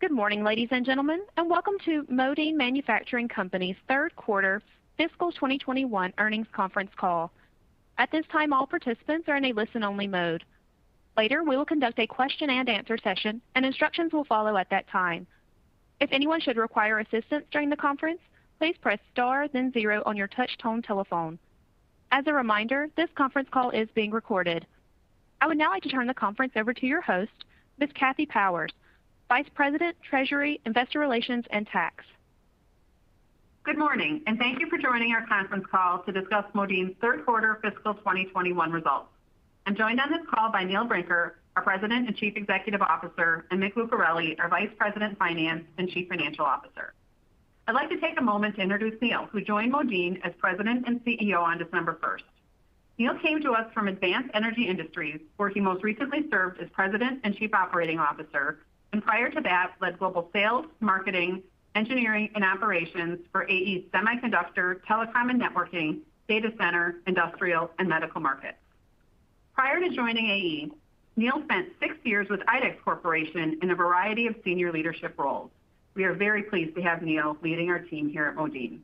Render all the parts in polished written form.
Good morning, ladies and gentlemen, and welcome to Modine Manufacturing Company's third quarter fiscal 2021 earnings conference call. At this time, all participants are in a listen-only mode. Later, we will conduct a question-and-answer session, and instructions will follow at that time. If anyone should require assistance during the conference, please press star then 0 on your touch-tone telephone. As a reminder, this conference call is being recorded. I would now like to turn the conference over to your host, Ms. Kathy Powers, Vice President, Treasury, Investor Relations, and Tax. Good morning, and thank you for joining our conference call to discuss Modine's third quarter fiscal 2021 results. I'm joined on this call by Neil Brinker, our President and Chief Executive Officer, and Mick Lucarelli, our Vice President, Finance and Chief Financial Officer. I'd like to take a moment to introduce Neil, who joined Modine as President and CEO on December 1st. Neil came to us from Advanced Energy Industries, where he most recently served as President and Chief Operating Officer, and prior to that led global sales, marketing, engineering, and operations for AE's semiconductor, telecom and networking, data center, industrial, and medical markets. Prior to joining AE, Neil spent 6 years with IDEX Corporation in a variety of senior leadership roles. We are very pleased to have Neil leading our team here at Modine.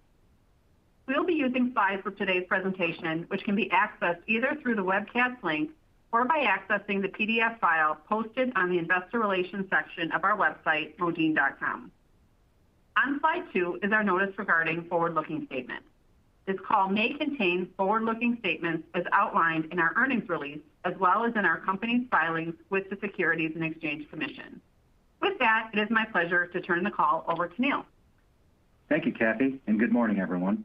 We'll be using slides for today's presentation, which can be accessed either through the webcast link or by accessing the PDF file posted on the Investor Relations section of our website, modine.com. On slide 2 is our notice regarding forward-looking statements. This call may contain forward-looking statements as outlined in our earnings release, as well as in our company's filings with the Securities and Exchange Commission. With that, it is my pleasure to turn the call over to Neil. Thank you, Kathy, and good morning, everyone.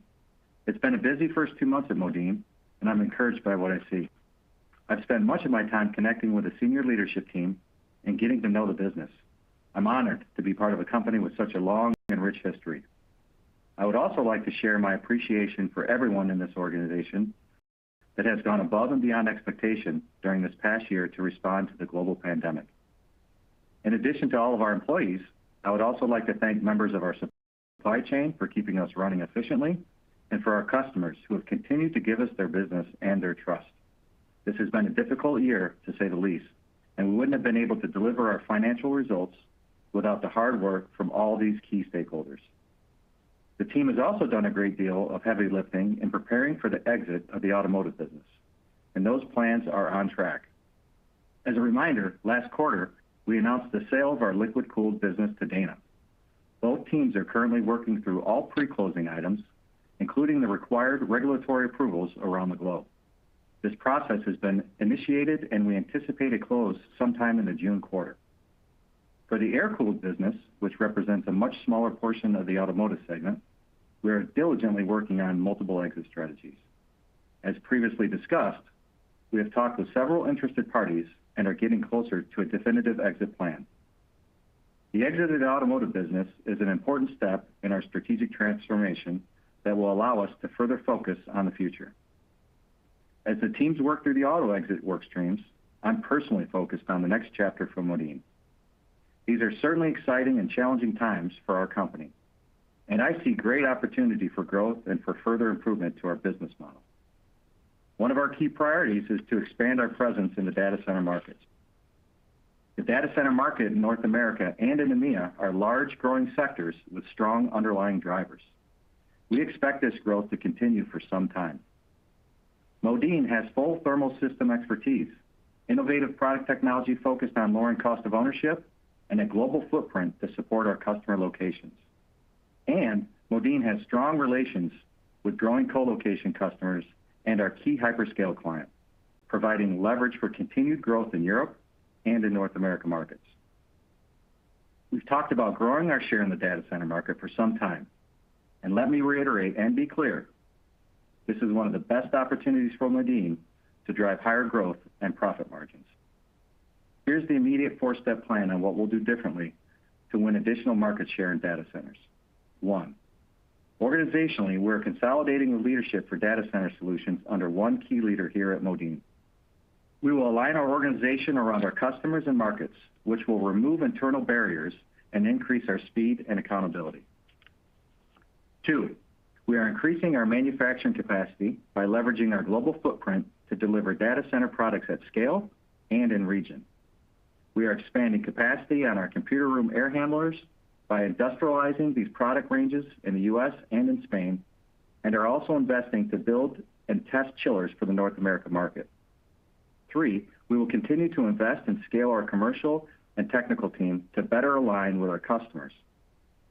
It's been a busy first 2 months at Modine, and I'm encouraged by what I see. I've spent much of my time connecting with the senior leadership team and getting to know the business. I'm honored to be part of a company with such a long and rich history. I would also like to share my appreciation for everyone in this organization that has gone above and beyond expectation during this past year to respond to the global pandemic. In addition to all of our employees, I would also like to thank members of our supply chain for keeping us running efficiently and for our customers who have continued to give us their business and their trust. This has been a difficult year, to say the least, and we wouldn't have been able to deliver our financial results without the hard work from all these key stakeholders. The team has also done a great deal of heavy lifting in preparing for the exit of the automotive business, and those plans are on track. As a reminder, last quarter, we announced the sale of our liquid-cooled business to Dana. Both teams are currently working through all pre-closing items, including the required regulatory approvals around the globe. This process has been initiated, and we anticipate a close sometime in the June quarter. For the air-cooled business, which represents a much smaller portion of the automotive segment, we are diligently working on multiple exit strategies. As previously discussed, we have talked with several interested parties and are getting closer to a definitive exit plan. The exit of the automotive business is an important step in our strategic transformation that will allow us to further focus on the future. As the teams work through the auto exit work streams, I'm personally focused on the next chapter for Modine. These are certainly exciting and challenging times for our company, and I see great opportunity for growth and for further improvement to our business model. One of our key priorities is to expand our presence in the data center markets. The data center market in North America and in EMEA are large growing sectors with strong underlying drivers. We expect this growth to continue for some time. Modine has full thermal system expertise, innovative product technology focused on lowering cost of ownership, and a global footprint to support our customer locations. And Modine has strong relations with growing co-location customers and our key hyperscale client, providing leverage for continued growth in Europe and in North America markets. We've talked about growing our share in the data center market for some time, and let me reiterate and be clear, this is one of the best opportunities for Modine to drive higher growth and profit margins. Here's the immediate 4-step plan on what we'll do differently to win additional market share in data centers. 1. Organizationally, we're consolidating the leadership for data center solutions under one key leader here at Modine. We will align our organization around our customers and markets, which will remove internal barriers and increase our speed and accountability. 2. We are increasing our manufacturing capacity by leveraging our global footprint to deliver data center products at scale and in region. We are expanding capacity on our computer room air handlers by industrializing these product ranges in the U.S. and in Spain, and are also investing to build and test chillers for the North America market. 3, we will continue to invest and scale our commercial and technical team to better align with our customers.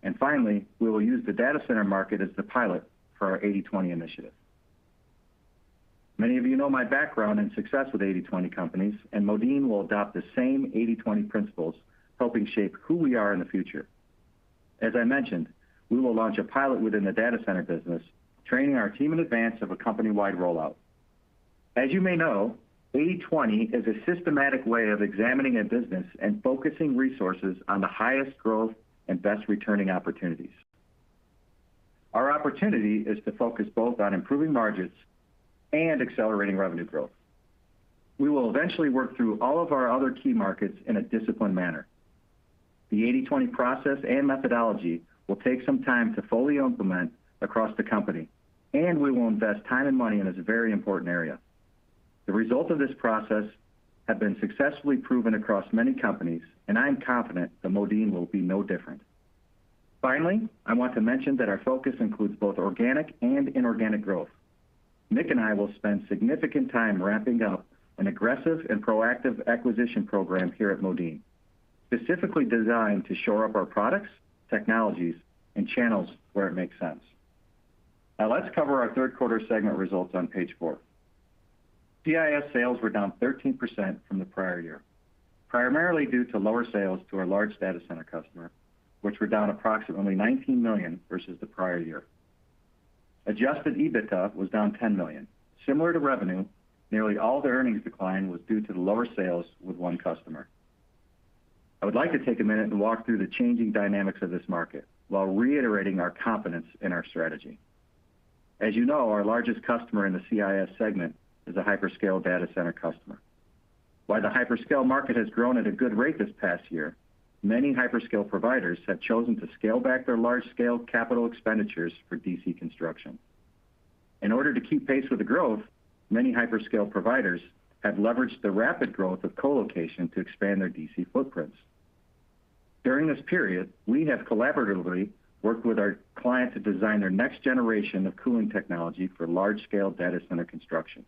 And finally, we will use the data center market as the pilot for our 80/20 initiative. Many of you know my background and success with 80/20 companies, and Modine will adopt the same 80/20 principles, helping shape who we are in the future. As I mentioned, we will launch a pilot within the data center business, training our team in advance of a company-wide rollout. As you may know, 80/20 is a systematic way of examining a business and focusing resources on the highest growth and best returning opportunities. Our opportunity is to focus both on improving margins and accelerating revenue growth. We will eventually work through all of our other key markets in a disciplined manner. The 80/20 process and methodology will take some time to fully implement across the company, and we will invest time and money in this very important area. The results of this process have been successfully proven across many companies, and I am confident that Modine will be no different. Finally, I want to mention that our focus includes both organic and inorganic growth. Nick and I will spend significant time ramping up an aggressive and proactive acquisition program here at Modine, specifically designed to shore up our products, technologies, and channels where it makes sense. Now let's cover our third quarter segment results on page 4. CIS sales were down 13% from the prior year, primarily due to lower sales to our large data center customer, which were down approximately $19 million versus the prior year. Adjusted EBITDA was down $10 million. Similar to revenue, nearly all the earnings decline was due to the lower sales with one customer. I would like to take a minute and walk through the changing dynamics of this market while reiterating our confidence in our strategy. As you know, our largest customer in the CIS segment is a hyperscale data center customer. While the hyperscale market has grown at a good rate this past year, many hyperscale providers have chosen to scale back their large-scale capital expenditures for DC construction. In order to keep pace with the growth, many hyperscale providers have leveraged the rapid growth of co-location to expand their DC footprints. During this period, we have collaboratively worked with our client to design their next generation of cooling technology for large-scale data center construction.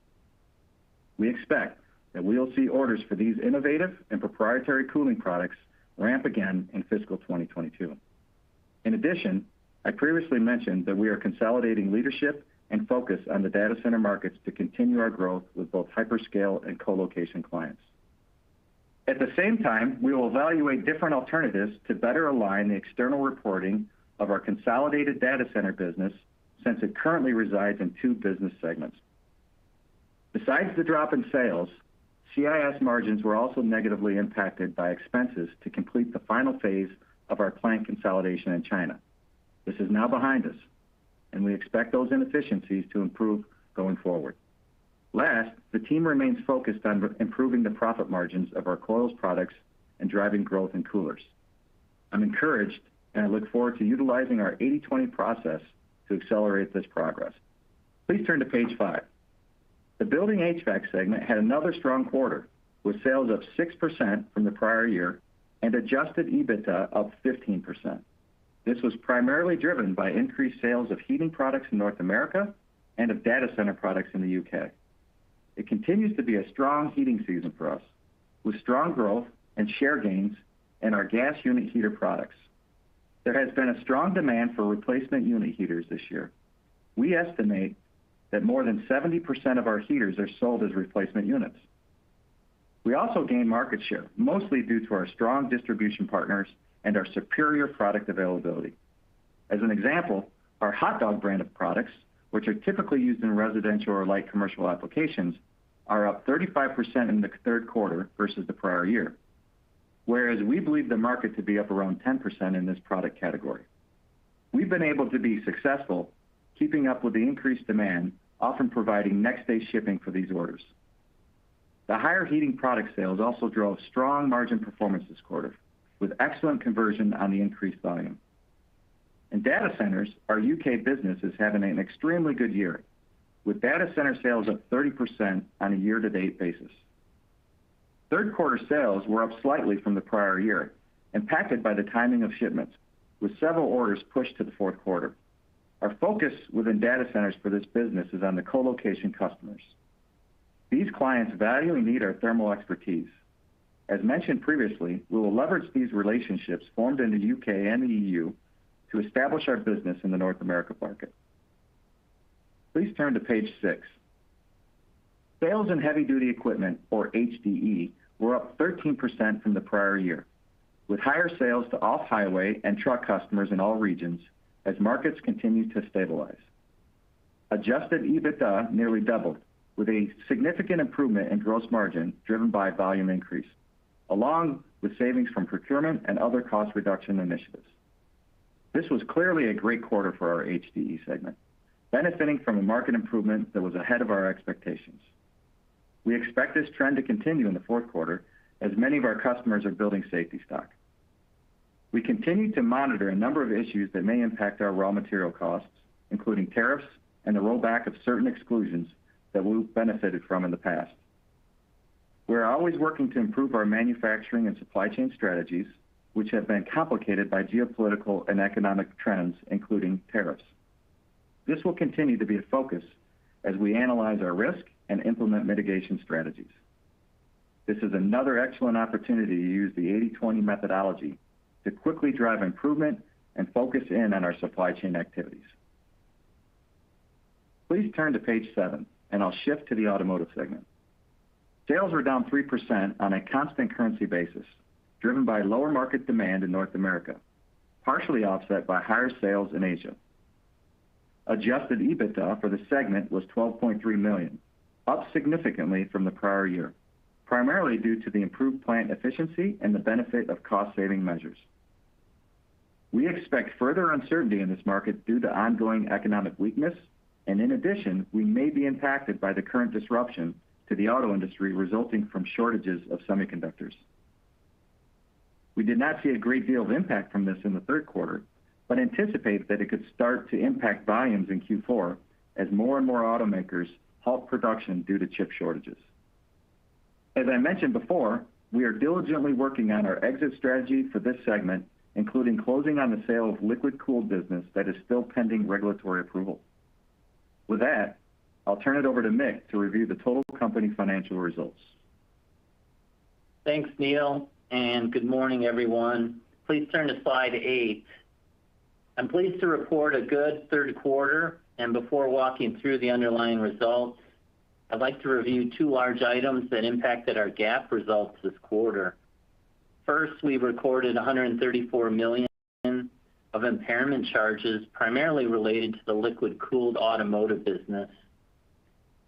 We expect that we will see orders for these innovative and proprietary cooling products ramp again in fiscal 2022. In addition, I previously mentioned that we are consolidating leadership and focus on the data center markets to continue our growth with both hyperscale and co-location clients. At the same time, we will evaluate different alternatives to better align the external reporting of our consolidated data center business, since it currently resides in 2 business segments. Besides the drop in sales, CIS margins were also negatively impacted by expenses to complete the final phase of our plant consolidation in China. This is now behind us, and we expect those inefficiencies to improve going forward. Last, the team remains focused on improving the profit margins of our coils products and driving growth in coolers. I'm encouraged, and I look forward to utilizing our 80/20 process to accelerate this progress. Please turn to page 5. The Building HVAC segment had another strong quarter, with sales up 6% from the prior year and adjusted EBITDA up 15%. This was primarily driven by increased sales of heating products in North America and of data center products in the UK. It continues to be a strong heating season for us, with strong growth and share gains in our gas unit heater products. There has been a strong demand for replacement unit heaters this year. We estimate that more than 70% of our heaters are sold as replacement units. We also gain market share, mostly due to our strong distribution partners and our superior product availability. As an example, our Hot Dog brand of products, which are typically used in residential or light commercial applications, are up 35% in the third quarter versus the prior year, whereas we believe the market to be up around 10% in this product category. We've been able to be successful keeping up with the increased demand, often providing next-day shipping for these orders. The higher heating product sales also drove strong margin performance this quarter, with excellent conversion on the increased volume. In data centers, our UK business is having an extremely good year, with data center sales up 30% on a year-to-date basis. Third quarter sales were up slightly from the prior year, impacted by the timing of shipments, with several orders pushed to the fourth quarter. Our focus within data centers for this business is on the co-location customers. These clients value and need our thermal expertise. As mentioned previously, we will leverage these relationships formed in the UK and the EU to establish our business in the North America market. Please turn to page 6. Sales in heavy-duty equipment, or HDE, were up 13% from the prior year, with higher sales to off-highway and truck customers in all regions as markets continue to stabilize. Adjusted EBITDA nearly doubled, with a significant improvement in gross margin driven by volume increase, along with savings from procurement and other cost reduction initiatives. This was clearly a great quarter for our HDE segment, benefiting from a market improvement that was ahead of our expectations. We expect this trend to continue in the fourth quarter as many of our customers are building safety stock. We continue to monitor a number of issues that may impact our raw material costs, including tariffs and the rollback of certain exclusions that we've benefited from in the past. We're always working to improve our manufacturing and supply chain strategies, which have been complicated by geopolitical and economic trends, including tariffs. This will continue to be a focus as we analyze our risk and implement mitigation strategies. This is another excellent opportunity to use the 80/20 methodology to quickly drive improvement and focus in on our supply chain activities. Please turn to page 7, and I'll shift to the automotive segment. Sales were down 3% on a constant currency basis, driven by lower market demand in North America, partially offset by higher sales in Asia. Adjusted EBITDA for the segment was $12.3 million, up significantly from the prior year, primarily due to the improved plant efficiency and the benefit of cost-saving measures. We expect further uncertainty in this market due to ongoing economic weakness, and in addition, we may be impacted by the current disruption to the auto industry resulting from shortages of semiconductors. We did not see a great deal of impact from this in the third quarter, but anticipate that it could start to impact volumes in Q4 as more and more automakers halt production due to chip shortages. As I mentioned before, we are diligently working on our exit strategy for this segment, including closing on the sale of liquid-cooled business that is still pending regulatory approval. With that, I'll turn it over to Mick to review the total company financial results. Thanks, Neil, and good morning, everyone. Please turn to slide 8. I'm pleased to report a good third quarter, and before walking through the underlying results, I'd like to review 2 large items that impacted our GAAP results this quarter. First, we recorded $134 million of impairment charges, primarily related to the liquid-cooled automotive business.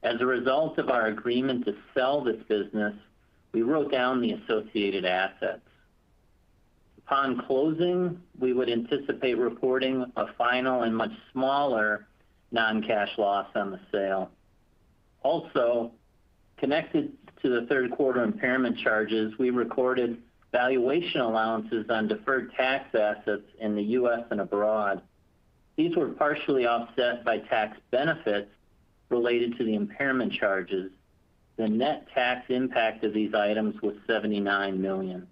As a result of our agreement to sell this business, we wrote down the associated assets. Upon closing, we would anticipate reporting a final and much smaller non-cash loss on the sale. Also, connected to the third quarter impairment charges, we recorded valuation allowances on deferred tax assets in the U.S. and abroad. These were partially offset by tax benefits related to the impairment charges. The net tax impact of these items was $79 million.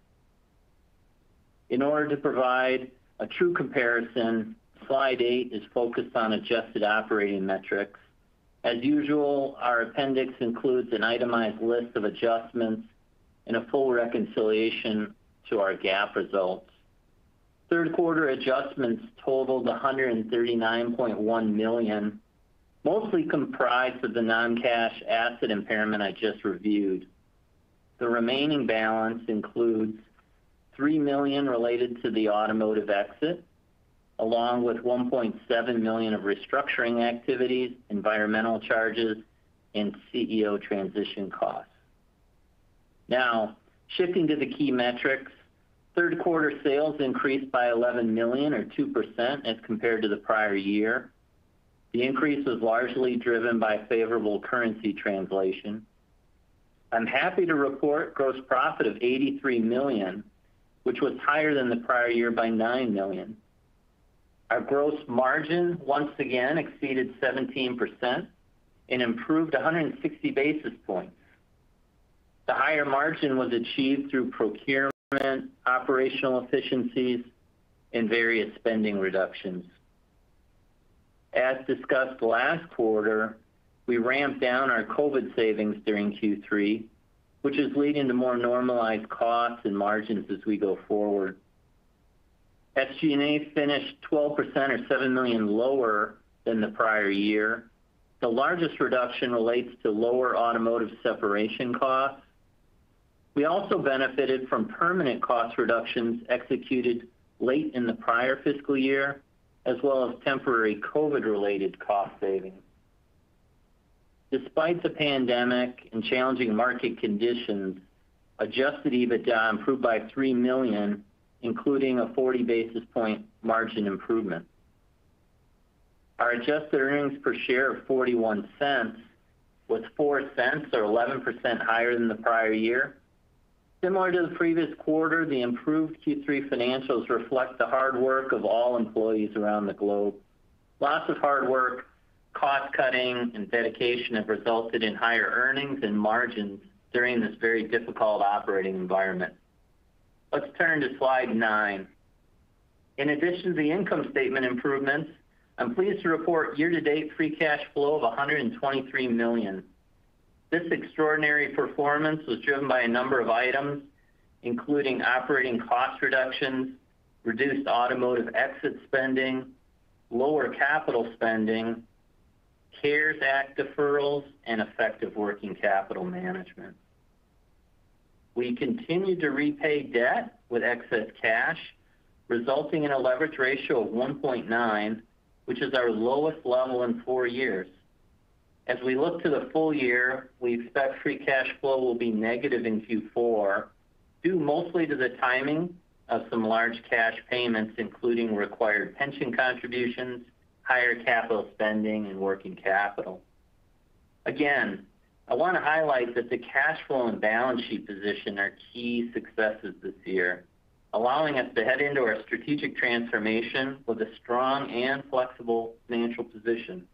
In order to provide a true comparison, slide 8 is focused on adjusted operating metrics. As usual, our appendix includes an itemized list of adjustments and a full reconciliation to our GAAP results. Third quarter adjustments totaled $139.1 million, mostly comprised of the non-cash asset impairment I just reviewed. The remaining balance includes $3 million related to the automotive exit, along with $1.7 million of restructuring activities, environmental charges, and CEO transition costs. Now, shifting to the key metrics, third quarter sales increased by $11 million or 2% as compared to the prior year. The increase was largely driven by favorable currency translation. I'm happy to report gross profit of $83 million, which was higher than the prior year by $9 million. Our gross margin once again exceeded 17% and improved 160 basis points. The higher margin was achieved through procurement, operational efficiencies, and various spending reductions. As discussed last quarter, we ramped down our COVID savings during Q3, which is leading to more normalized costs and margins as we go forward. SG&A finished 12% or $7 million lower than the prior year. The largest reduction relates to lower automotive separation costs. We also benefited from permanent cost reductions executed late in the prior fiscal year, as well as temporary COVID-related cost savings. Despite the pandemic and challenging market conditions, adjusted EBITDA improved by $3 million, including a 40 basis point margin improvement. Our adjusted earnings per share of 41 cents was 4 cents or 11% higher than the prior year. Similar to the previous quarter, the improved Q3 financials reflect the hard work of all employees around the globe. Lots of hard work, cost cutting, and dedication have resulted in higher earnings and margins during this very difficult operating environment. Let's turn to slide 9. In addition to the income statement improvements, I'm pleased to report year-to-date free cash flow of $123 million. This extraordinary performance was driven by a number of items, including operating cost reductions, reduced automotive exit spending, lower capital spending, CARES Act deferrals, and effective working capital management. We continued to repay debt with excess cash, resulting in a leverage ratio of 1.9, which is our lowest level in 4 years. As we look to the full year, we expect free cash flow will be negative in Q4, due mostly to the timing of some large cash payments, including required pension contributions, higher capital spending, and working capital. Again, I want to highlight that the cash flow and balance sheet position are key successes this year, allowing us to head into our strategic transformation with a strong and flexible financial position.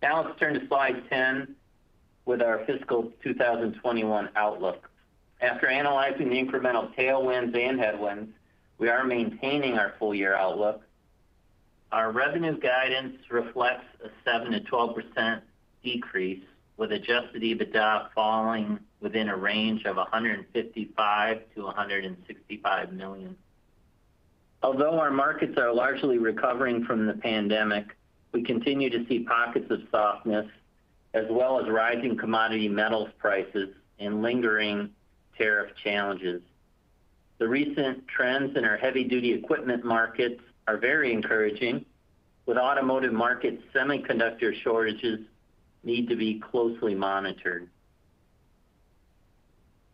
Now let's turn to slide 10 with our fiscal 2021 outlook. After analyzing the incremental tailwinds and headwinds, we are maintaining our full year outlook. Our revenue guidance reflects a 7 to 12% decrease, with adjusted EBITDA falling within a range of $155 to $165 million. Although our markets are largely recovering from the pandemic, we continue to see pockets of softness, as well as rising commodity metals prices and lingering tariff challenges. The recent trends in our heavy-duty equipment markets are very encouraging, with automotive market semiconductor shortages need to be closely monitored.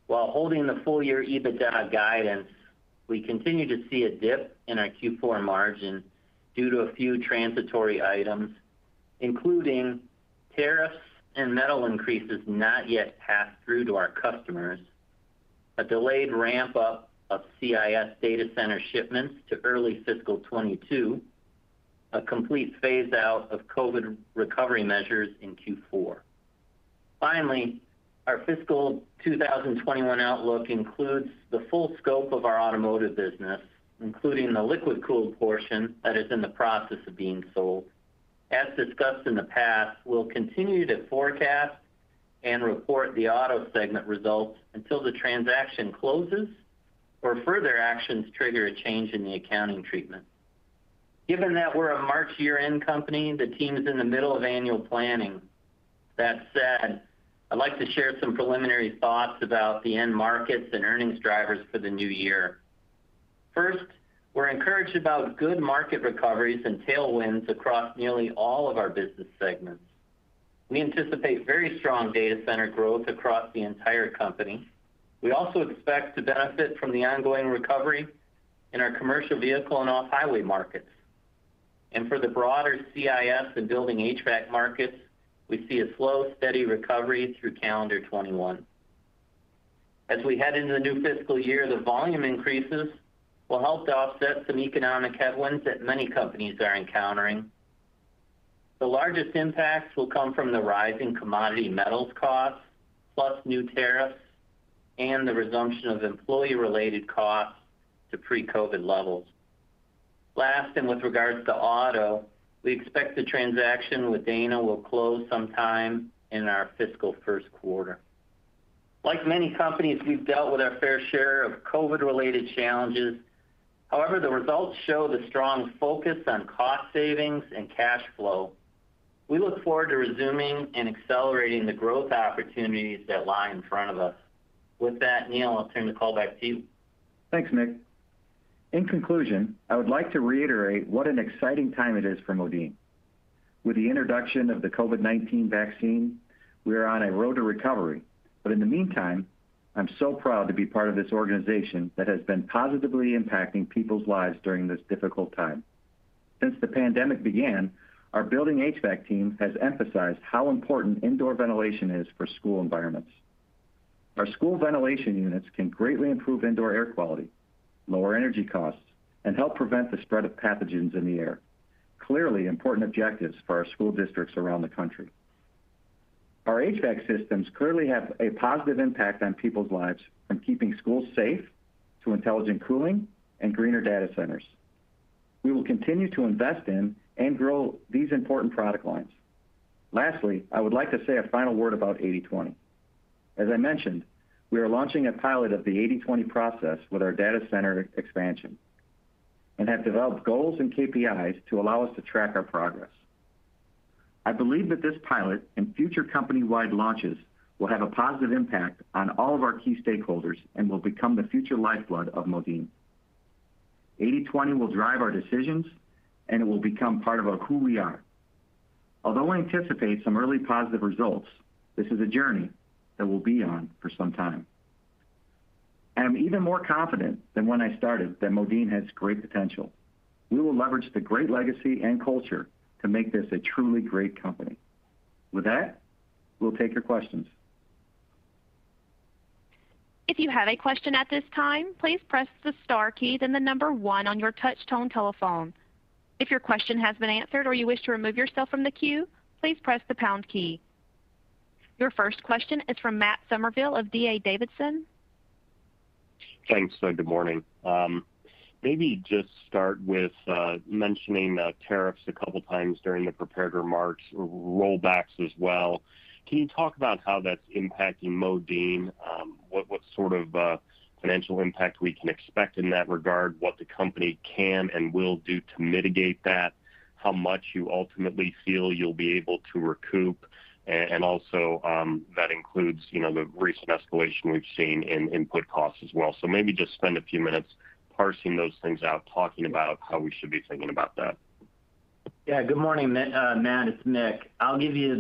While holding the full-year EBITDA guidance, we continue to see a dip in our Q4 margin due to a few transitory items, including tariffs and metal increases not yet passed through to our customers, a delayed ramp-up of CIS data center shipments to early fiscal 22, a complete phase-out of COVID recovery measures in Q4. Finally, our fiscal 2021 outlook includes the full scope of our automotive business, including the liquid-cooled portion that is in the process of being sold. As discussed in the past, we'll continue to forecast and report the auto segment results until the transaction closes or further actions trigger a change in the accounting treatment. Given that we're a March year-end company, the team is in the middle of annual planning. That said, I'd like to share some preliminary thoughts about the end markets and earnings drivers for the new year. First, we're encouraged about good market recoveries and tailwinds across nearly all of our business segments. We anticipate very strong data center growth across the entire company. We also expect to benefit from the ongoing recovery in our commercial vehicle and off-highway markets. And for the broader CIS and building HVAC markets, we see a slow, steady recovery through calendar 21. As we head into the new fiscal year, the volume increases will help to offset some economic headwinds that many companies are encountering. The largest impacts will come from the rising commodity metals costs, plus new tariffs and the resumption of employee-related costs to pre-COVID levels. Last, and with regards to auto, we expect the transaction with Dana will close sometime in our fiscal first quarter. Like many companies, we've dealt with our fair share of COVID-related challenges. However, the results show the strong focus on cost savings and cash flow. We look forward to resuming and accelerating the growth opportunities that lie in front of us. With that, Neil, I'll turn the call back to you. Thanks, Nick. In conclusion, I would like to reiterate what an exciting time it is for Modine. With the introduction of the COVID-19 vaccine, we are on a road to recovery. But in the meantime, I'm so proud to be part of this organization that has been positively impacting people's lives during this difficult time. Since the pandemic began, our building HVAC team has emphasized how important indoor ventilation is for school environments. Our school ventilation units can greatly improve indoor air quality, lower energy costs, and help prevent the spread of pathogens in the air. Clearly important objectives for our school districts around the country. Our HVAC systems clearly have a positive impact on people's lives, from keeping schools safe to intelligent cooling and greener data centers. We will continue to invest in and grow these important product lines. Lastly, I would like to say a final word about 80/20. As I mentioned, we are launching a pilot of the 80/20 process with our data center expansion and have developed goals and KPIs to allow us to track our progress. I believe that this pilot and future company-wide launches will have a positive impact on all of our key stakeholders and will become the future lifeblood of Modine. 80/20 will drive our decisions, and it will become part of who we are. Although I anticipate some early positive results, this is a journey that we'll be on for some time. I am even more confident than when I started that Modine has great potential. We will leverage the great legacy and culture to make this a truly great company. With that, we'll take your questions. If you have a question at this time, please press the star key, then the number 1 on your touch-tone telephone. If your question has been answered or you wish to remove yourself from the queue, please press the pound key. Your first question is from Matt Summerville of D.A. Davidson. Thanks. Good morning. Maybe just start with mentioning tariffs a couple times during the prepared remarks, rollbacks as well. Can you talk about how that's impacting Modine? What sort of financial impact we can expect in that regard, what the company can and will do to mitigate that, how much you ultimately feel you'll be able to recoup, and also that includes, the recent escalation we've seen in input costs as well. So maybe just spend a few minutes parsing those things out, talking about how we should be thinking about that. Yeah. Good morning, Matt. It's Mick. I'll give you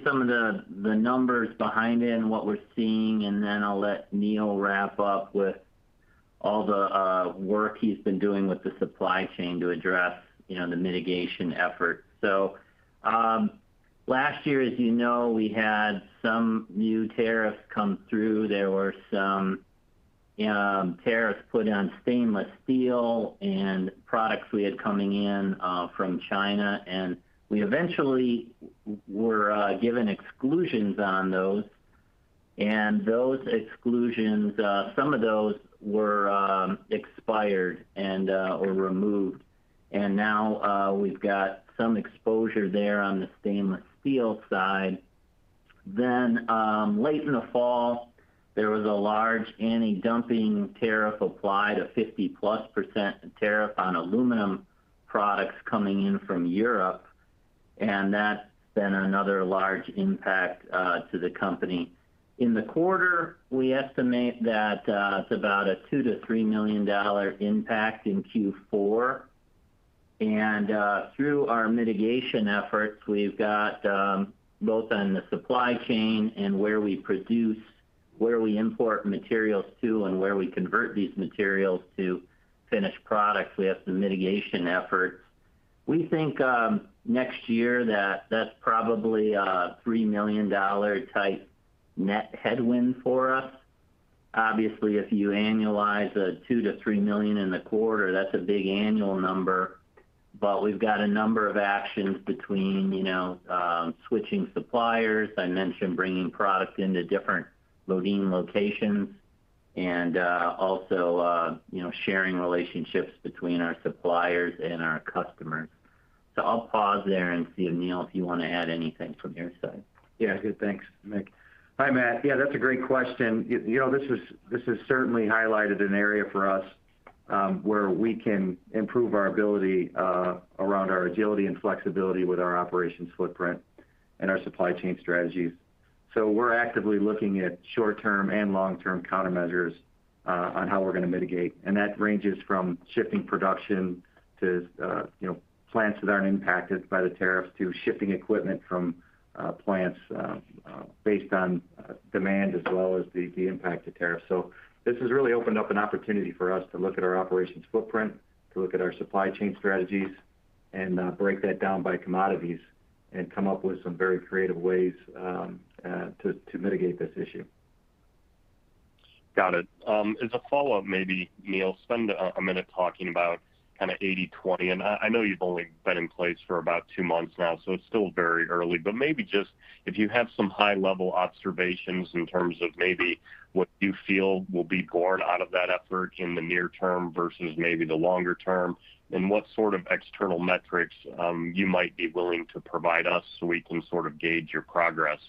some of the numbers behind it and what we're seeing, and then I'll let Neil wrap up with all the work he's been doing with the supply chain to address, the mitigation effort. So last year, as you know, we had some new tariffs come through. There were some tariffs put on stainless steel and products we had coming in from China, and we eventually were given exclusions on those. And those exclusions, some of those were expired and or removed, and now we've got some exposure there on the stainless steel side. Then late in the fall, there was a large anti-dumping tariff applied, a 50+% tariff on aluminum products coming in from Europe, and that's been another large impact to the company. In the quarter, we estimate that it's about a $2 to $3 million impact in Q4. And through our mitigation efforts, we've got both on the supply chain and where we produce, where we import materials to, and where we convert these materials to finished products. We have some mitigation efforts. We think next year that's probably a $3 million type net headwind for us. Obviously, if you annualize a $2 to $3 million in the quarter, that's a big annual number. But we've got a number of actions between, switching suppliers. I mentioned bringing product into different Modine locations, and also sharing relationships between our suppliers and our customers. So I'll pause there and see if Neil, if you want to add anything from your side. Yeah, good. Thanks, Mick. Hi, Matt. Yeah, that's a great question. This has certainly highlighted an area for us where we can improve our ability around our agility and flexibility with our operations footprint and our supply chain strategies. So we're actively looking at short-term and long-term countermeasures on how we're going to mitigate, and that ranges from shifting production to plants that aren't impacted by the tariffs to shifting equipment from plants based on demand as well as the impact of tariffs. So this has really opened up an opportunity for us to look at our operations footprint, to look at our supply chain strategies, and break that down by commodities and come up with some very creative ways to mitigate this issue. Got it. As a follow-up, maybe, Neil, spend a minute talking about kind of 80-20, and I know you've only been in place for about 2 months now, so it's still very early, but maybe just if you have some high-level observations in terms of maybe what you feel will be born out of that effort in the near term versus maybe the longer term, and what sort of external metrics you might be willing to provide us so we can sort of gauge your progress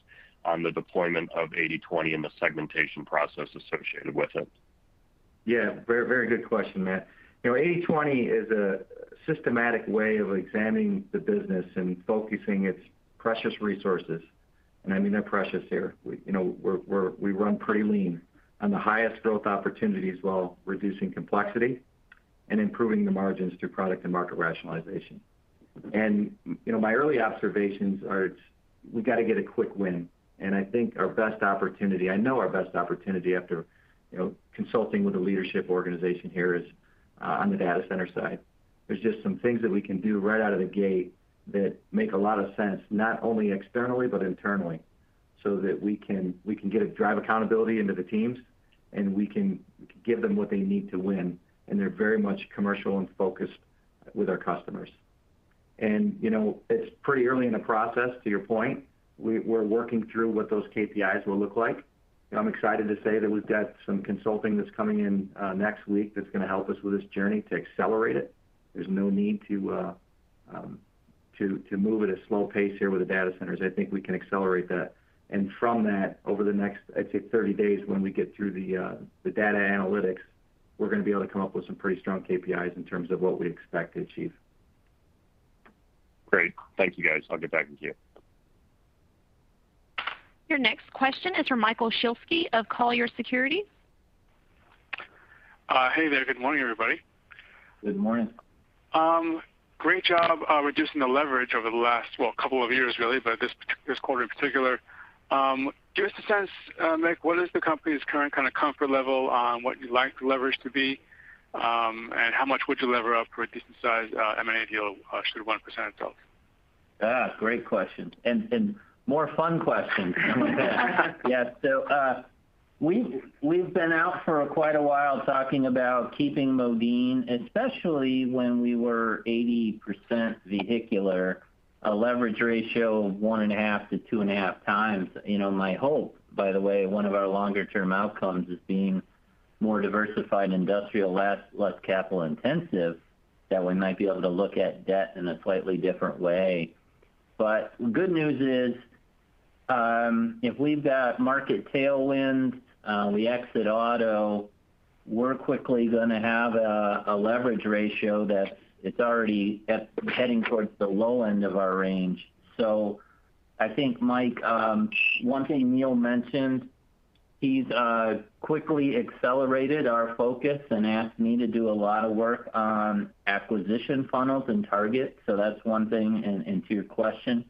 on the deployment of 80-20 and the segmentation process associated with it. Yeah, very, very good question, Matt. 80-20 is a systematic way of examining the business and focusing its precious resources, and I mean they're precious here. We run pretty lean on the highest growth opportunities while reducing complexity and improving the margins through product and market rationalization. And my early observations are we got to get a quick win, and I think our best opportunity after consulting with the leadership organization here is on the data center side. There's just some things that we can do right out of the gate that make a lot of sense, not only externally but internally, so that we can drive accountability into the teams, and we can give them what they need to win, and they're very much commercial and focused with our customers. And it's pretty early in the process. To your point, we're working through what those KPIs will look like. I'm excited to say that we've got some consulting that's coming in next week that's going to help us with this journey to accelerate it. There's no need to move at a slow pace here with the data centers. I think we can accelerate that. And from that, over the next, I'd say 30 days, when we get through the data analytics, we're going to be able to come up with some pretty strong KPIs in terms of what we expect to achieve. Great. Thank you, guys. I'll get back to you. Your next question is from Michael Shilsky of Colliers Securities. Hey there. Good morning, everybody. Good morning. Great job reducing the leverage over the last, couple of years, really, but this quarter in particular. Give us a sense, Mick, what is the company's current kind of comfort level on what you'd like the leverage to be, and how much would you lever up for a decent-sized M&A deal should one present itself? Great question. And more fun questions. Yeah, so we've been out for quite a while talking about keeping Modine, especially when we were 80% vehicular, a leverage ratio of 1.5 to 2.5 times. My hope, by the way, one of our longer-term outcomes is being more diversified industrial, less capital intensive, that we might be able to look at debt in a slightly different way. But good news is, if we've got market tailwinds, we exit auto, we're quickly going to have a leverage ratio it's already heading towards the low end of our range. So I think, Mike, one thing Neil mentioned, he's quickly accelerated our focus and asked me to do a lot of work on acquisition funnels and targets. So that's one thing. And to your question,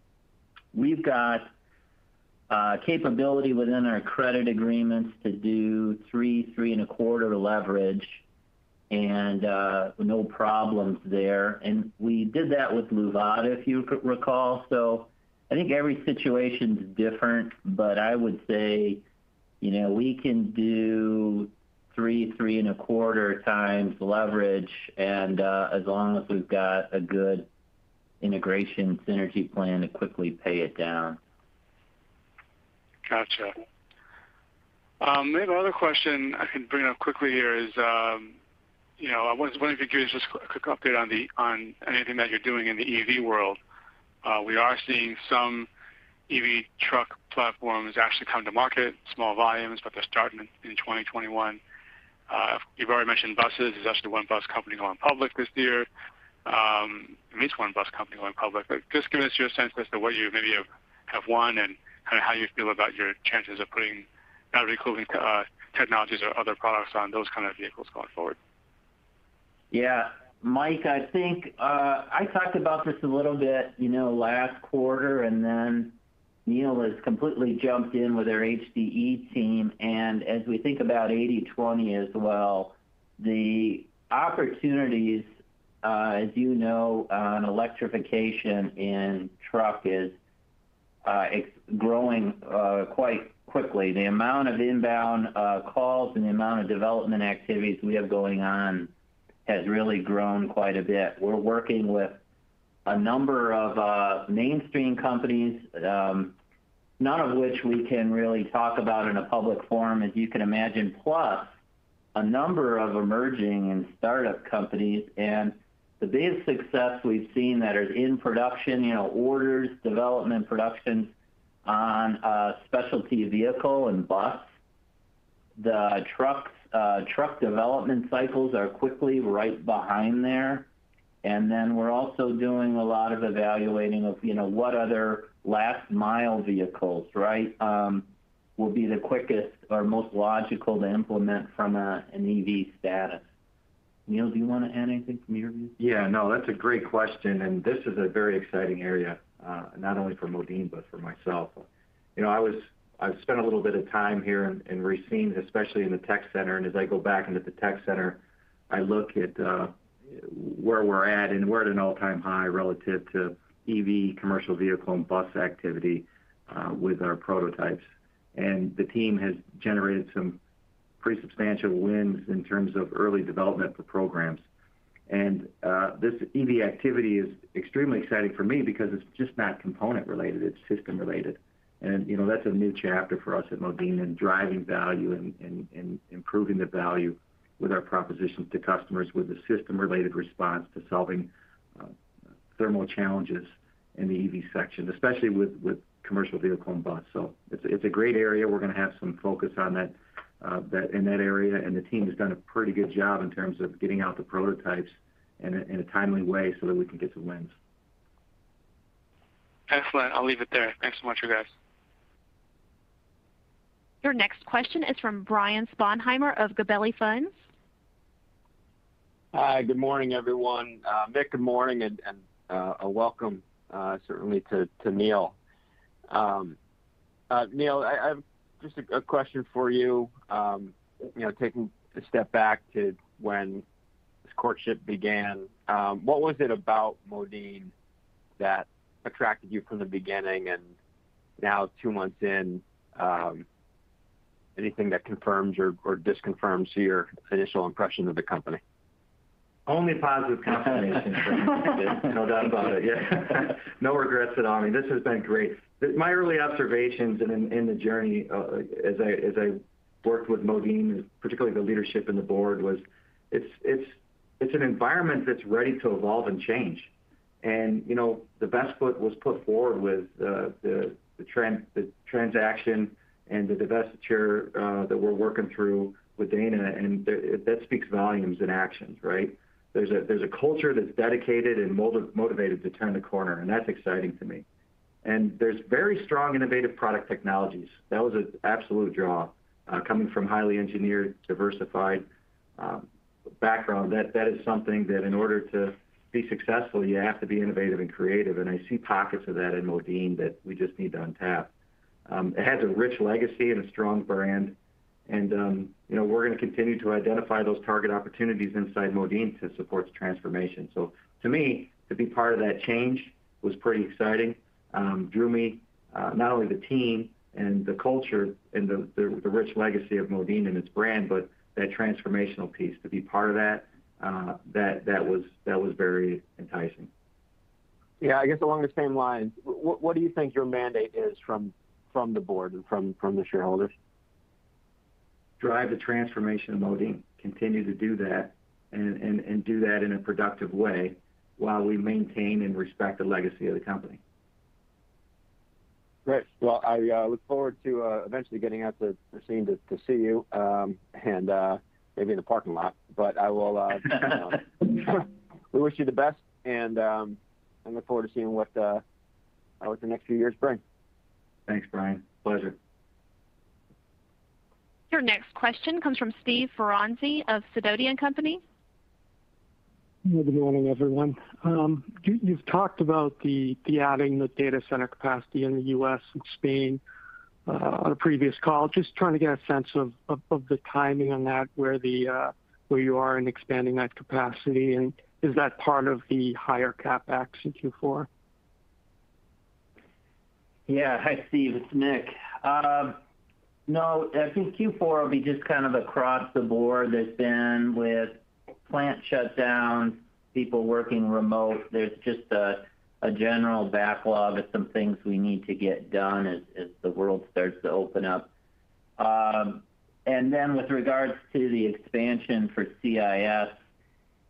we've got capability within our credit agreements to do 3.25 leverage, and no problems there. And we did that with Luvata, if you recall. So I think every situation's different, but I would say, we can do 3.25 times leverage, and as long as we've got a good integration synergy plan to quickly pay it down. Gotcha. Maybe another question I can bring up quickly here is, I was wondering if you could give us just a quick update on anything that you're doing in the EV world. We are seeing some EV truck platforms actually come to market, small volumes, but they're starting in 2021. You've already mentioned buses. There's actually one bus company going public this year. At least one bus company going public. But just give us your sense as to what you maybe have won and kind of how you feel about your chances of putting battery cooling technologies or other products on those kind of vehicles going forward. Yeah, Mike, I think I talked about this a little bit, last quarter, and then Neil has completely jumped in with our HDE team. And as we think about 80/20 as well, the opportunities, as you know, on electrification in truck is growing quite quickly. The amount of inbound calls and the amount of development activities we have going on has really grown quite a bit. We're working with a number of mainstream companies, none of which we can really talk about in a public forum, as you can imagine, plus a number of emerging and startup companies. And the biggest success we've seen that are in production, orders, development, productions on specialty vehicle and bus. The truck development cycles are quickly right behind there. And then we're also doing a lot of evaluating of, what other last mile vehicles, right, will be the quickest or most logical to implement from an EV status. Neil, do you want to add anything from your view? Yeah, no, that's a great question, and this is a very exciting area, not only for Modine but for myself. I've spent a little bit of time here in Racine, especially in the tech center, and as I go back into the tech center, I look at where we're at, and we're at an all-time high relative to EV, commercial vehicle, and bus activity with our prototypes. And the team has generated some pretty substantial wins in terms of early development for programs. And this EV activity is extremely exciting for me because it's just not component related, it's system related. And, that's a new chapter for us at Modine in driving value and improving the value with our propositions to customers with the system-related response to solving thermal challenges in the EV section, especially with commercial vehicle and bus. So it's a great area. We're going to have some focus on that in that area, and the team has done a pretty good job in terms of getting out the prototypes in a timely way so that we can get some wins. Excellent. I'll leave it there. Thanks so much, you guys. Your next question is from Brian Sponheimer of Gabelli Funds. Hi, good morning, everyone. Mick, good morning, and a welcome certainly to Neil. Neil, I have just a question for you. Taking a step back to when this courtship began, what was it about Modine that attracted you from the beginning, and now 2 months in, anything that confirms or disconfirms your initial impression of the company? Only positive confirmation. No doubt about it. Yeah, no regrets at all. I mean, this has been great. My early observations in the journey as I worked with Modine, particularly the leadership and the board, was it's an environment that's ready to evolve and change. And the best foot was put forward with the transaction and the divestiture that we're working through with Dana, and that speaks volumes in actions, right? There's a culture that's dedicated and motivated to turn the corner, and that's exciting to me. And there's very strong innovative product technologies. That was an absolute draw, coming from highly engineered, diversified background. That is something that in order to be successful, you have to be innovative and creative, and I see pockets of that in Modine that we just need to untap. It has a rich legacy and a strong brand, and we're going to continue to identify those target opportunities inside Modine to support the transformation. So to me, to be part of that change was pretty exciting. Drew me not only the team and the culture and the rich legacy of Modine and its brand, but that transformational piece. To be part of that was very enticing. Yeah, I guess along the same lines, what do you think your mandate is from the board and from the shareholders? drive the transformation of Modine, continue to do that and do that in a productive way while we maintain and respect the legacy of the company. Great. Well, I look forward to eventually getting out to the scene to see you and maybe in the parking lot. But I will. We wish you the best, and I look forward to seeing what the next few years bring. Thanks, Brian. Pleasure. Your next question comes from Steve Ferranzi of Sidoti & Company. Good morning, everyone. You've talked about the adding the data center capacity in the U.S. and Spain on a previous call. Just trying to get a sense of the timing on that, where you are in expanding that capacity, and is that part of the higher CapEx in Q4? Yeah. Hi, Steve. It's Nick. No, I think Q4 will be just kind of across the board. There's been with plant shutdowns, people working remote. There's just a general backlog of some things we need to get done as the world starts to open up. And then with regards to the expansion for CIS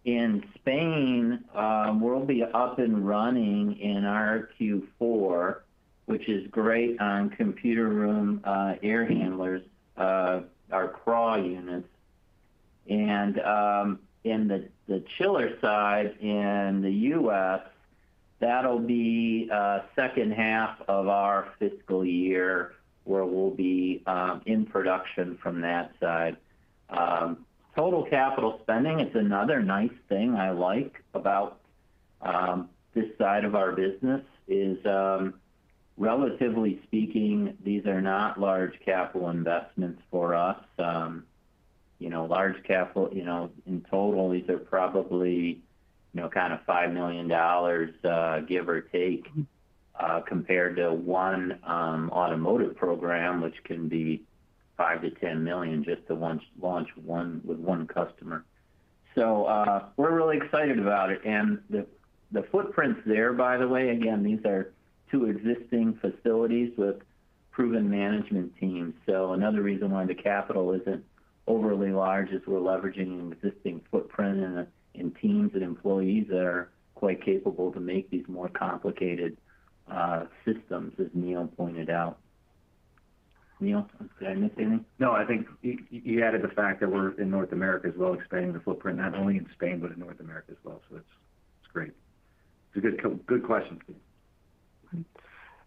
in Spain, we'll be up and running in our Q4, which is great on computer room air handlers, our craw units. And in the chiller side in the U.S., that'll be second half of our fiscal year where we'll be in production from that side. Total capital spending is another nice thing I like about this side of our business is relatively speaking, these are not large capital investments for us. Large capital, in total, these are probably, kind of $5 million, give or take, compared to one automotive program, which can be $5 to $10 million just to launch one with one customer. So we're really excited about it. And the footprints there, by the way, again, these are two existing facilities with proven management teams. So another reason why the capital isn't overly large is we're leveraging an existing footprint and teams and employees that are quite capable to make these more complicated systems, as Neil pointed out. Neil, did I miss anything? No, I think you added the fact that we're in North America as well, expanding the footprint not only in Spain but in North America as well. So it's great. It's a good question, Steve.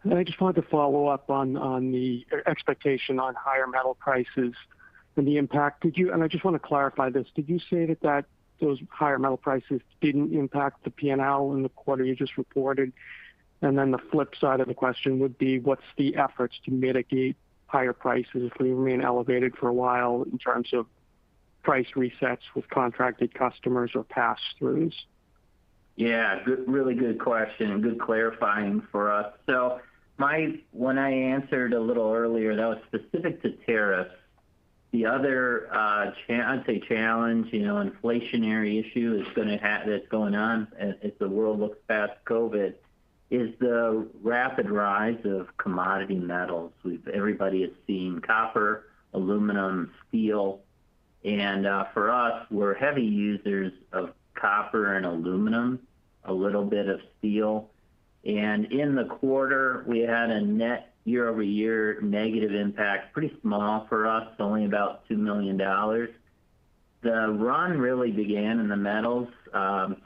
And I just wanted to follow up on the expectation on higher metal prices and the impact. And I just want to clarify this. Did you say that those higher metal prices didn't impact the P&L in the quarter you just reported? And then the flip side of the question would be, what's the efforts to mitigate higher prices if we remain elevated for a while in terms of price resets with contracted customers or pass-throughs? Yeah, really good question and good clarifying for us. So when I answered a little earlier, that was specific to tariffs. The other, I'd say challenge, inflationary issue that's going on as the world looks past COVID is the rapid rise of commodity metals. Everybody has seen copper, aluminum, steel, and for us, we're heavy users of copper and aluminum, a little bit of steel. And in the quarter, we had a net year-over-year negative impact, pretty small for us, only about $2 million. The run really began in the metals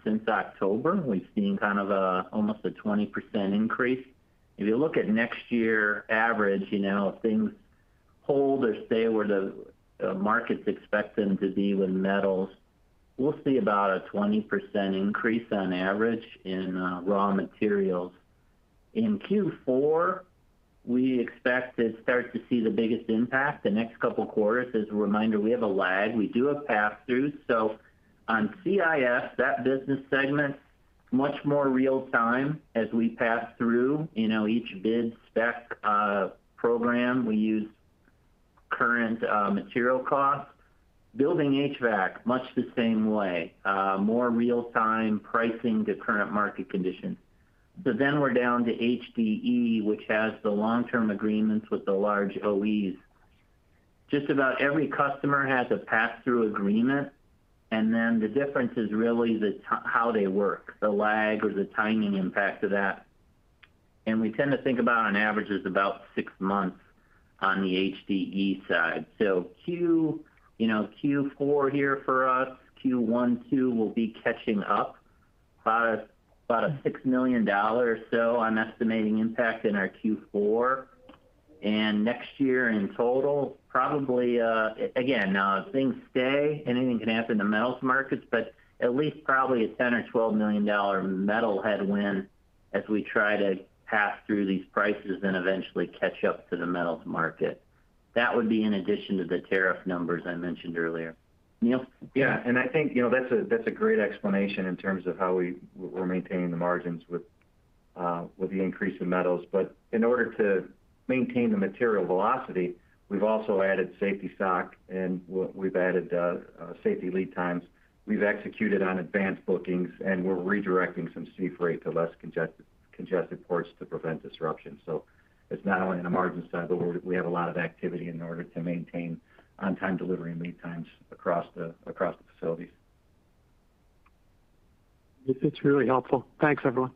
since October. We've seen kind of almost a 20% increase. If you look at next year average, if things hold or stay where the markets expect them to be with metals, we'll see about a 20% increase on average in raw materials. In Q4, we expect to start to see the biggest impact the next couple quarters. As a reminder, we have a lag. We do have pass-throughs. So on CIS, that business segment, much more real time as we pass through, each bid spec program. We use current material costs. Building HVAC, much the same way, more real time pricing to current market conditions. So then we're down to HDE, which has the long-term agreements with the large OEs. just about every customer has a pass-through agreement, and then the difference is really how they work, the lag or the timing impact of that. And we tend to think about on average is about 6 months on the HDE side. So Q4 here for us, Q1, 2 will be catching up about a $6 million or so I'm estimating impact in our Q4. And next year in total, probably, again, things stay, anything can happen in the metals markets, but at least probably a $10 or $12 million metal headwind as we try to pass through these prices and eventually catch up to the metals market. That would be in addition to the tariff numbers I mentioned earlier. Neil? Yeah, and I think that's a great explanation in terms of how we're maintaining the margins with the increase in metals. But in order to maintain the material velocity, we've also added safety stock and we've added safety lead times. We've executed on advanced bookings and we're redirecting some sea freight to less congested ports to prevent disruption. So it's not only on the margin side, but we have a lot of activity in order to maintain on-time delivery and lead times across the facilities. It's really helpful. Thanks, everyone.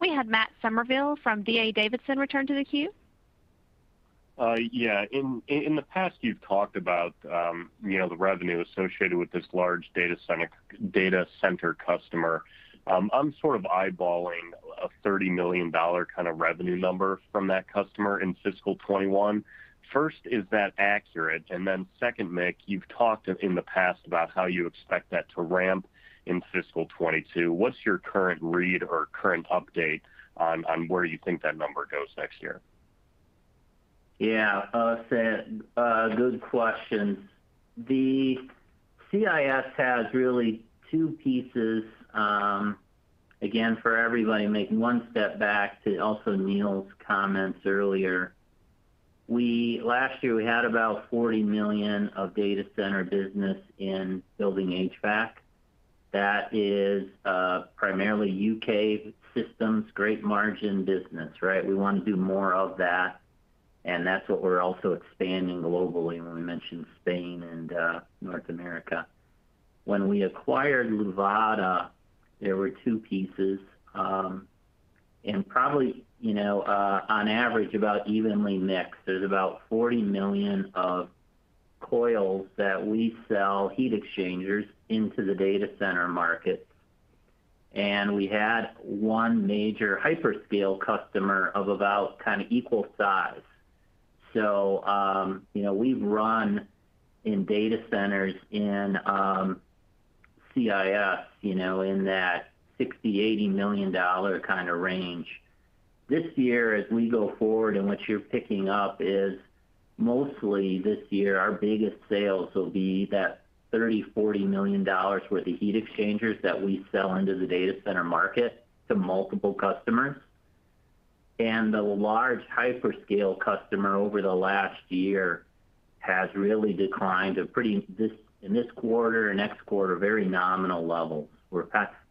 We had Matt Somerville from D.A. Davidson return to the queue. Yeah, in the past you've talked about the revenue associated with this large data center customer. I'm sort of eyeballing a $30 million kind of revenue number from that customer in fiscal 21. First, is that accurate? And then second, Mick, you've talked in the past about how you expect that to ramp in fiscal 22. What's your current read or current update on where you think that number goes next year? Yeah, good questions. The CIS has really two pieces. Again, for everybody, making one step back to also Neil's comments earlier. Last year we had about $40 million of data center business in building HVAC. That is primarily UK systems, great margin business, right? We want to do more of that. And that's what we're also expanding globally when we mentioned Spain and North America. When we acquired Luvata, there were two pieces, and probably, on average about evenly mixed. There's about 40 million of coils that we sell, heat exchangers, into the data center market. And we had one major hyperscale customer of about kind of equal size. So, we've run in data centers in CIS, in that $60-80 million kind of range. This year, as we go forward, and what you're picking up is mostly this year, our biggest sales will be that $30-40 million worth of heat exchangers that we sell into the data center market to multiple customers. And the large hyperscale customer over the last year has really declined to in this quarter and next quarter, very nominal levels.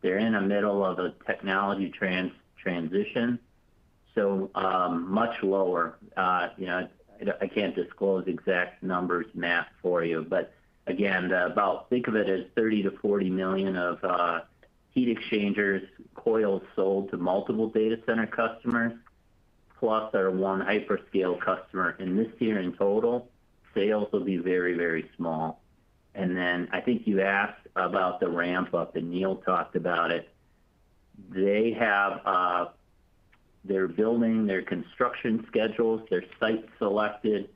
They're in the middle of a technology transition, so much lower. I can't disclose exact numbers, Matt, for you, but again, think of it as 30 to 40 million of heat exchangers, coils sold to multiple data center customers, plus our one hyperscale customer. And this year in total, sales will be very, very small. And then I think you asked about the ramp up, and Neil talked about it. They have they're building their construction schedules, their site selected.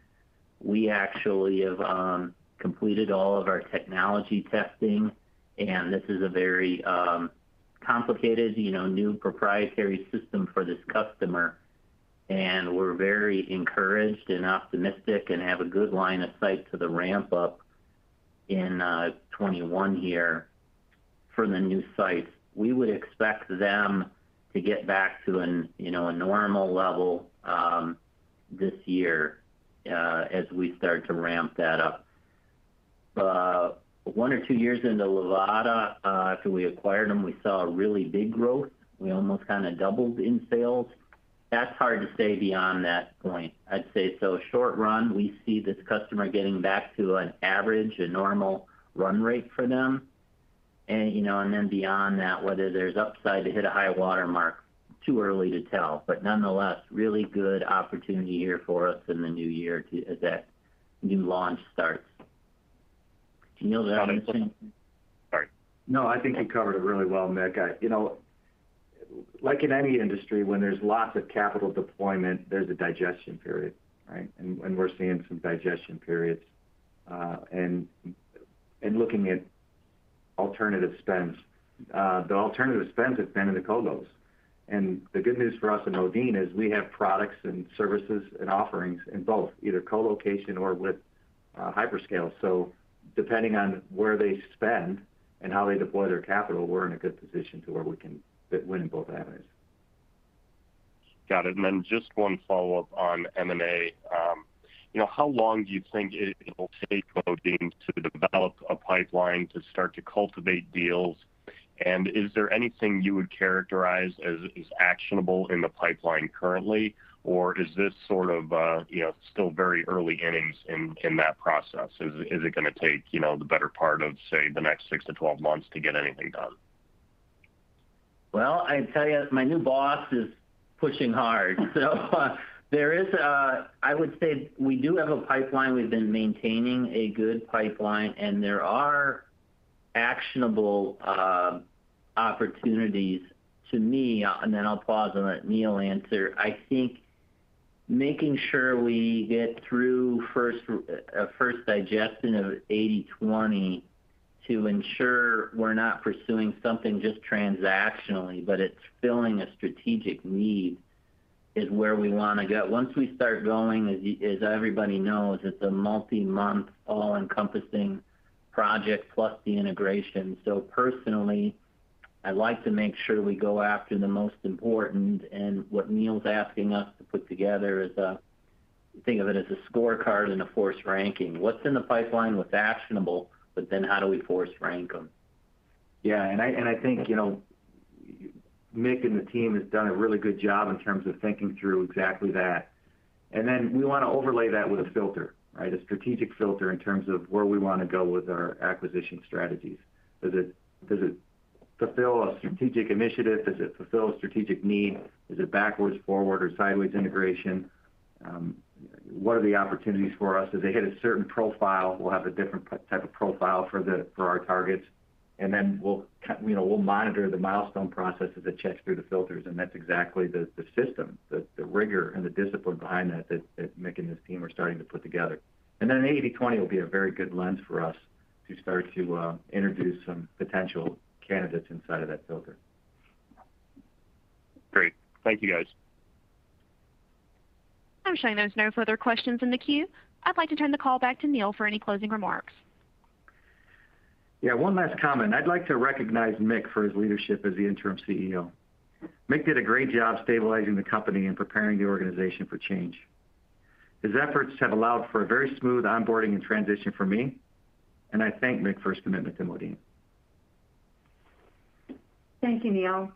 We actually have completed all of our technology testing, and this is a very complicated, new proprietary system for this customer. And we're very encouraged and optimistic and have a good line of sight to the ramp up in 21 here for the new sites. We would expect them to get back to a normal level this year as we start to ramp that up. 1 or 2 years into Luvata, after we acquired them, we saw a really big growth. We almost kind of doubled in sales. That's hard to say beyond that point. I'd say so short run, we see this customer getting back to an average, a normal run rate for them. And, and then beyond that, whether there's upside to hit a high water mark, too early to tell. But nonetheless, really good opportunity here for us in the new year as that new launch starts. Neil, did I miss anything? Sorry. No, I think you covered it really well, Mick. Like in any industry, when there's lots of capital deployment, there's a digestion period, right? And we're seeing some digestion periods, and looking at alternative spends. The alternative spends have been in the colos. And the good news for us in Modine is we have products and services and offerings in both, either co-location or with hyperscale. So depending on where they spend and how they deploy their capital, we're in a good position to where we can win in both avenues. Got it. And then just one follow-up on M&A. How long do you think it will take Modine to develop a pipeline to start to cultivate deals? And is there anything you would characterize as actionable in the pipeline currently, or is this sort of still very early innings in that process? Is it going to take the better part of, say, the next 6 to 12 months to get anything done? Well, I tell you, my new boss is pushing hard. So there is, I would say we do have a pipeline. We've been maintaining a good pipeline, and there are actionable opportunities to me, and then I'll pause and let Neil answer. I think making sure we get through first digestion of 80/20 to ensure we're not pursuing something just transactionally, but it's filling a strategic need is where we want to go. Once we start going, as everybody knows, it's a multi-month, all-encompassing project plus the integration. So personally, I like to make sure we go after the most important, and what Neil's asking us to put together is think of it as a scorecard and a force ranking. What's in the pipeline, what's actionable, but then how do we force rank them? Yeah, and I think, Mick and the team has done a really good job in terms of thinking through exactly that. And then we want to overlay that with a filter, right? A strategic filter in terms of where we want to go with our acquisition strategies. Does it fulfill a strategic initiative? Does it fulfill a strategic need? Is it backwards, forward, or sideways integration? What are the opportunities for us? As they hit a certain profile, we'll have a different type of profile for our targets, and then we'll monitor the milestone process as it checks through the filters, and that's exactly the system, the rigor and the discipline behind that Mick and his team are starting to put together. And then 80/20 will be a very good lens for us to start to introduce some potential candidates inside of that filter. Great. Thank you, guys. I'm showing there's no further questions in the queue. I'd like to turn the call back to Neil for any closing remarks. Yeah, one last comment. I'd like to recognize Mick for his leadership as the interim CEO. Mick did a great job stabilizing the company and preparing the organization for change. His efforts have allowed for a very smooth onboarding and transition for me, and I thank Mick for his commitment to Modine. Thank you, Neil.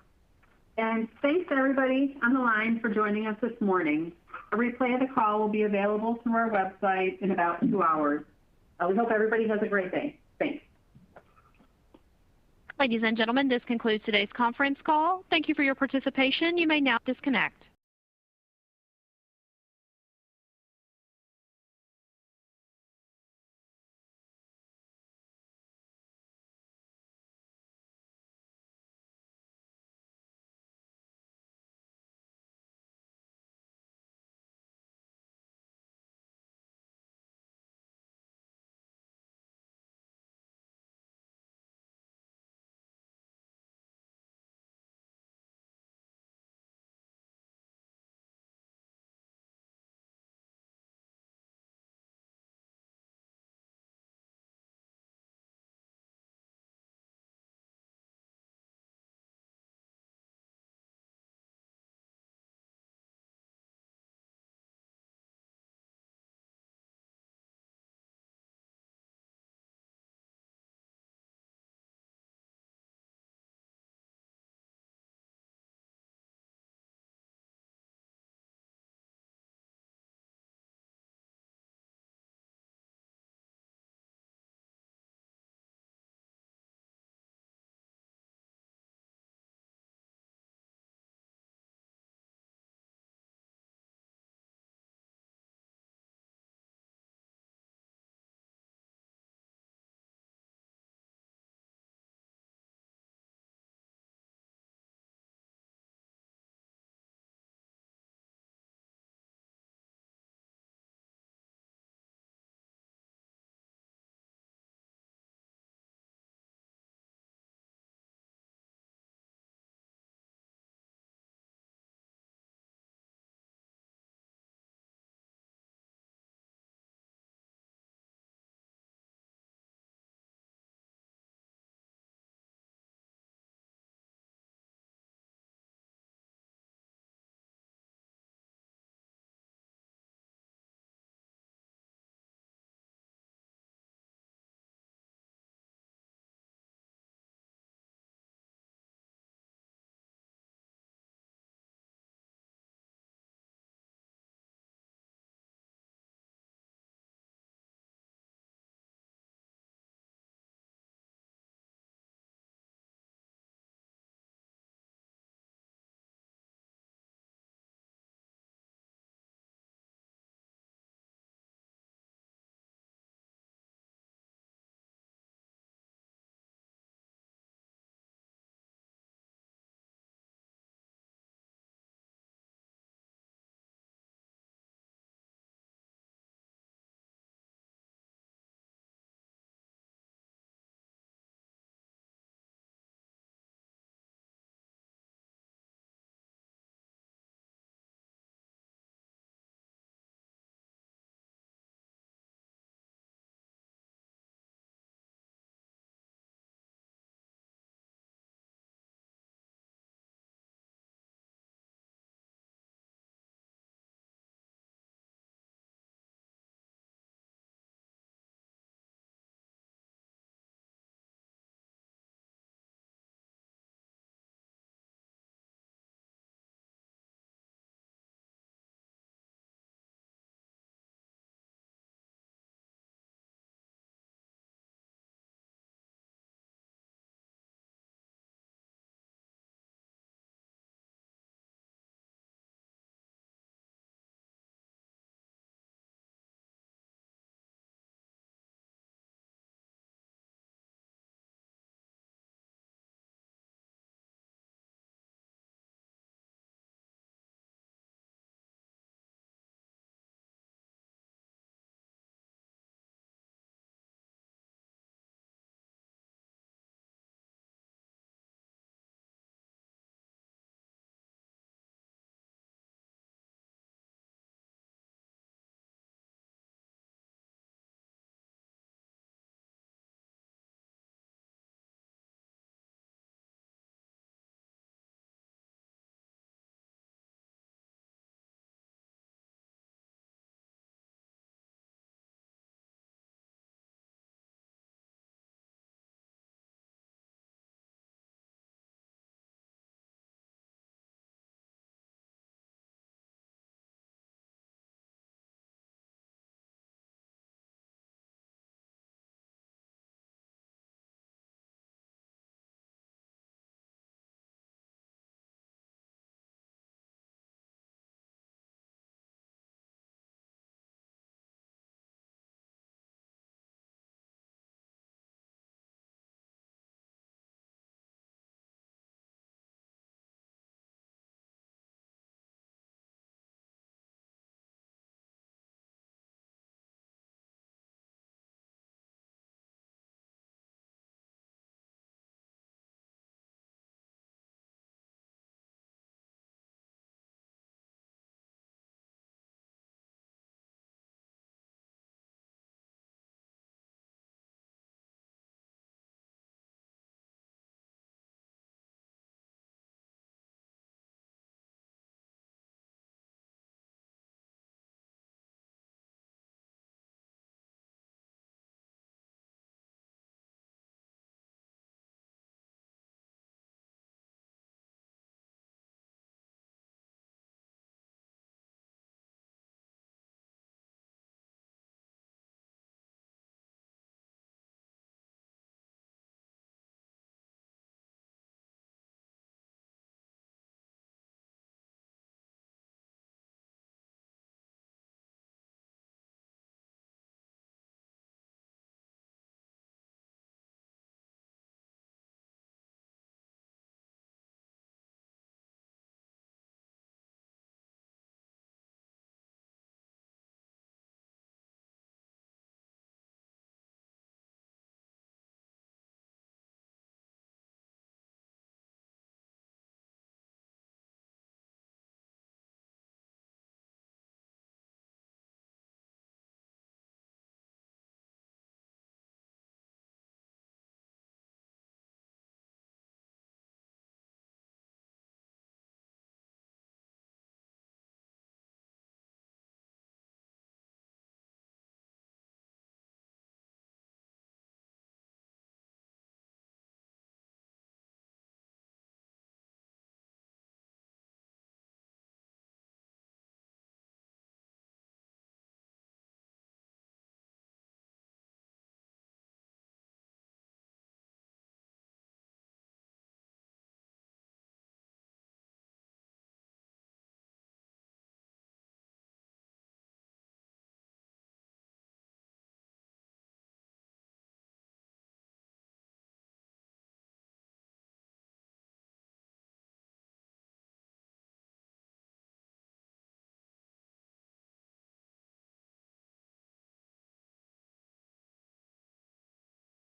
And thanks to everybody on the line for joining us this morning. A replay of the call will be available through our website in about 2 hours. We hope everybody has a great day. Thanks. Ladies and gentlemen, this concludes today's conference call. Thank you for your participation. You may now disconnect.